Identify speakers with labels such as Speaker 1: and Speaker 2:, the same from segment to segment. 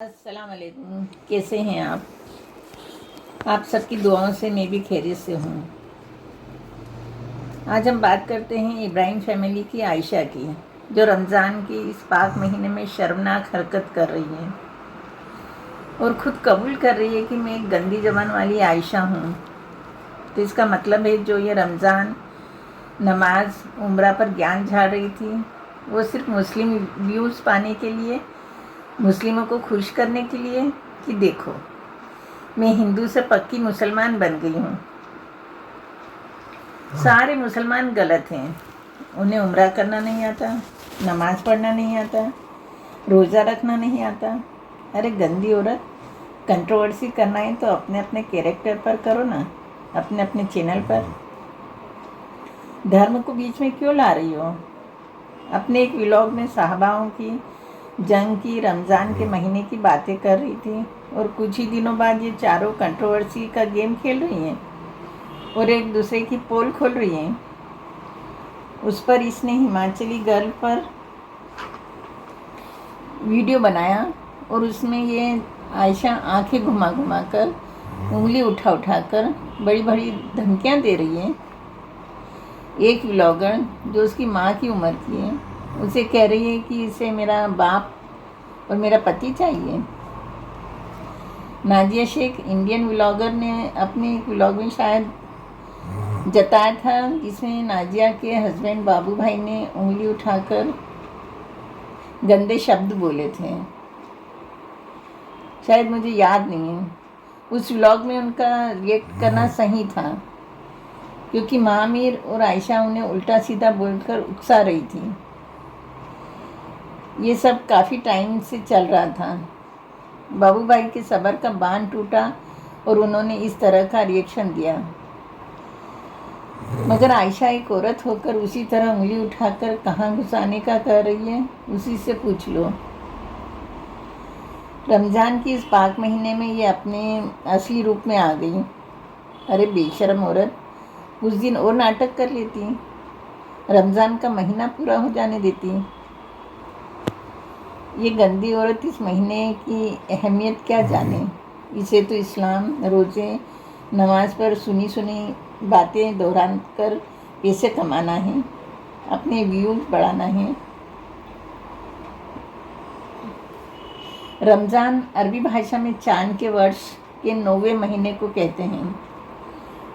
Speaker 1: अस्सलाम वालेकुम। कैसे हैं आप सबकी दुआओं से मैं भी खैरियत से हूँ। आज हम बात करते हैं इब्राहिम फैमिली की आयशा की, जो रमज़ान के इस पाक महीने में शर्मनाक हरकत कर रही है और ख़ुद कबूल कर रही है कि मैं एक गंदी ज़बान वाली आयशा हूँ। तो इसका मतलब है जो ये रमज़ान नमाज उम्रा पर ज्ञान झाड़ रही थी, वो सिर्फ मुस्लिम व्यूज़ पाने के लिए, मुस्लिमों को खुश करने के लिए कि देखो मैं हिंदू से पक्की मुसलमान बन गई हूँ। सारे मुसलमान गलत हैं, उन्हें उम्रा करना नहीं आता, नमाज पढ़ना नहीं आता, रोज़ा रखना नहीं आता। अरे गंदी औरत, कंट्रोवर्सी करना है तो अपने अपने कैरेक्टर पर करो ना, अपने अपने चैनल पर। धर्म को बीच में क्यों ला रही हो? अपने एक व्लॉग में साहबाओं की जंग की, रमज़ान के महीने की बातें कर रही थी और कुछ ही दिनों बाद ये चारों कंट्रोवर्सी का गेम खेल रही हैं और एक दूसरे की पोल खोल रही हैं। उस पर इसने हिमाचली गर्ल पर वीडियो बनाया और उसमें ये आयशा आंखें घुमा घुमा कर, उंगली उठा उठा कर बड़ी बड़ी धमकियां दे रही है। एक व्लॉगर जो उसकी माँ की उम्र की है, उसे कह रही है कि इसे मेरा बाप और मेरा पति चाहिए। नाजिया शेख इंडियन व्लॉगर ने अपने एक व्लॉग में शायद जताया था, जिसमें नाजिया के हस्बैंड बाबू भाई ने उंगली उठाकर गंदे शब्द बोले थे। शायद मुझे याद नहीं है। उस व्लॉग में उनका रिएक्ट करना सही था, क्योंकि महामीर और आयशा उन्हें उल्टा सीधा बोलकर उकसा रही थी। ये सब काफ़ी टाइम से चल रहा था। बाबू भाई के सब्र का बांध टूटा और उन्होंने इस तरह का रिएक्शन दिया। मगर आयशा एक औरत होकर उसी तरह उंगली उठाकर कहाँ घुसाने का कर रही है, उसी से पूछ लो। रमज़ान की इस पाक महीने में ये अपने असली रूप में आ गई। अरे बेशर्म औरत, कुछ दिन और नाटक कर लेती, रमज़ान का महीना पूरा हो जाने देती। ये गंदी औरत इस महीने की अहमियत क्या जाने। इसे तो इस्लाम, रोज़े, नमाज पर सुनी सुनी बातें दोहरा कर पैसे कमाना है, अपने व्यूज़ बढ़ाना है। रमज़ान अरबी भाषा में चांद के वर्ष के 9वें महीने को कहते हैं।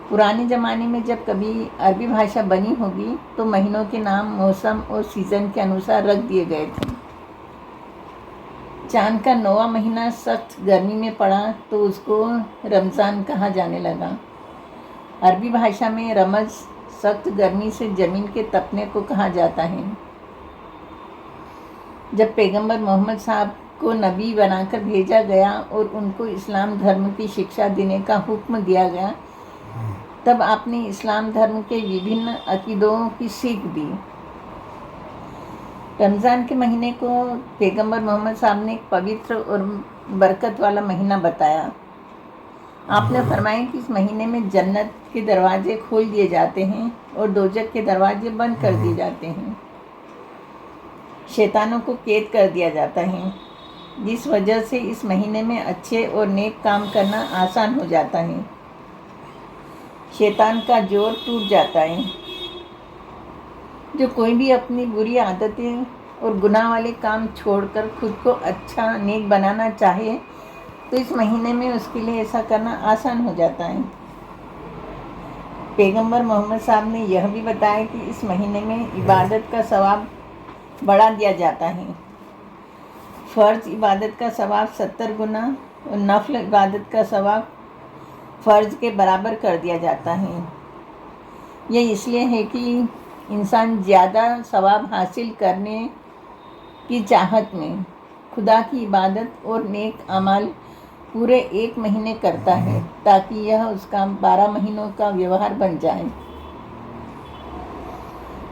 Speaker 1: पुराने ज़माने में जब कभी अरबी भाषा बनी होगी तो महीनों के नाम मौसम और सीज़न के अनुसार रख दिए गए थे। चांद का 9वां महीना सख्त गर्मी में पड़ा तो उसको रमज़ान कहा जाने लगा। अरबी भाषा में रमज़ सख्त गर्मी से ज़मीन के तपने को कहा जाता है। जब पैगंबर मोहम्मद साहब को नबी बनाकर भेजा गया और उनको इस्लाम धर्म की शिक्षा देने का हुक्म दिया गया, तब आपने इस्लाम धर्म के विभिन्न अकीदों की सीख दी। रमज़ान के महीने को पैगंबर मोहम्मद साहब ने एक पवित्र और बरकत वाला महीना बताया। आपने फरमाया कि इस महीने में जन्नत के दरवाजे खोल दिए जाते हैं और दोजख के दरवाजे बंद कर दिए जाते हैं। शैतानों को कैद कर दिया जाता है, जिस वजह से इस महीने में अच्छे और नेक काम करना आसान हो जाता है। शैतान का जोर टूट जाता है। जो कोई भी अपनी बुरी आदतें और गुनाह वाले काम छोड़कर खुद को अच्छा नेक बनाना चाहे तो इस महीने में उसके लिए ऐसा करना आसान हो जाता है। पैगंबर मोहम्मद साहब ने यह भी बताया कि इस महीने में इबादत का सवाब बढ़ा दिया जाता है। फ़र्ज इबादत का सवाब 70 गुना और नफल इबादत का सवाब फ़र्ज के बराबर कर दिया जाता है। यह इसलिए है कि इंसान ज़्यादा सवाब हासिल करने की चाहत में खुदा की इबादत और नेक अमाल पूरे एक महीने करता है, ताकि यह उसका 12 महीनों का व्यवहार बन जाए।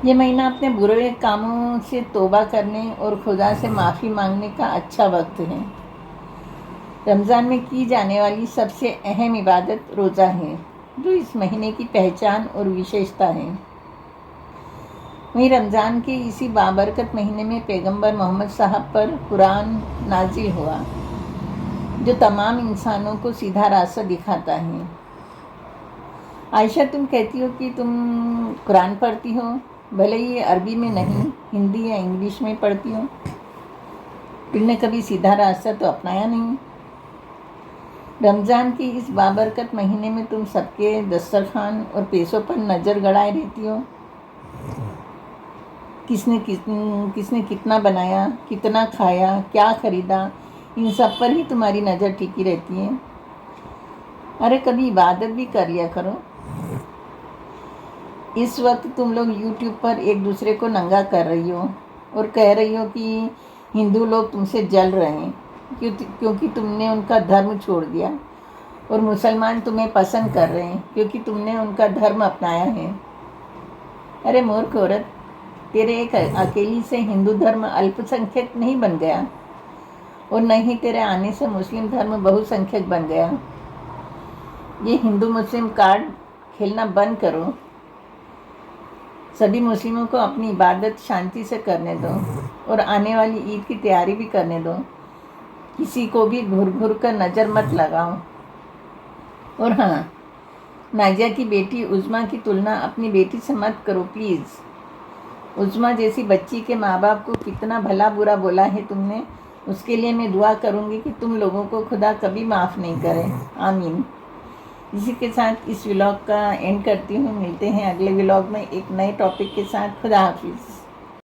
Speaker 1: ये महीना अपने बुरे कामों से तौबा करने और खुदा से माफ़ी मांगने का अच्छा वक्त है। रमज़ान में की जाने वाली सबसे अहम इबादत रोज़ा है, जो इस महीने की पहचान और विशेषता है। वहीं रमज़ान के इसी बाबरकत महीने में पैगंबर मोहम्मद साहब पर कुरान नाजिल हुआ। جو تمام انسانوں کو سیدھا راستہ دکھاتا ہے۔ عائشہ، تم کہتی ہو کہ تم قرآن پڑھتی ہو، بھلے ہی عربی میں نہیں، ہندی یا انگلش میں پڑھتی ہو، تم نے کبھی سیدھا راستہ تو اپنایا نہیں۔ رمضان کے اس بابرکت مہینے میں تم سب کے دسترخوان اور پیسوں پر نظر گڑائے رہتی ہو۔ کس نے کتنا بنایا، کتنا کھایا، کیا خریدا، ان سب پر ہی تمہاری نظر ٹکی رہتی ہے۔ ارے کبھی عبادت بھی کر لیا کرو۔ اس وقت تم لوگ یوٹیوب پر ایک دوسرے کو ننگا کر رہی ہو اور کہہ رہی ہو کہ ہندو لوگ تم سے جل رہے ہیں کیونکہ تم نے ان کا دھرم چھوڑ دیا، اور مسلمان تمہیں پسند کر رہے ہیں کیونکہ تم نے ان کا دھرم اپنایا ہے۔ ارے مورکھ عورت، تیرے ایک اکیلی سے ہندو دھرم الپ سنکھیک نہیں بن گیا، اور نہ ہی تیرے آنے سے مسلم دھرم بہو سنکھیک بن گیا۔ یہ ہندو مسلم کارڈ کھیلنا بند کرو۔ سبھی مسلموں کو اپنی عبادت شانتی سے کرنے دو اور آنے والی عید کی تیاری بھی کرنے دو۔ کسی کو بھی گھر گھر کر نظر مت لگاؤ۔ اور ہاں، نازیہ کی بیٹی عظمیٰ کی تلنا اپنی بیٹی سے مت کرو پلیز۔ عظمیٰ جیسی بچی کے ماں باپ کو کتنا بھلا برا بولا ہے تم نے، اس کے لیے میں دعا کروں گی کہ تم لوگوں کو خدا کبھی معاف نہیں کرے، آمین۔ اسی کے ساتھ اس ولاگ کا اینڈ کرتی ہوں۔ ملتے ہیں اگلے ولاگ میں ایک نئے ٹاپک کے ساتھ۔ خدا حافظ۔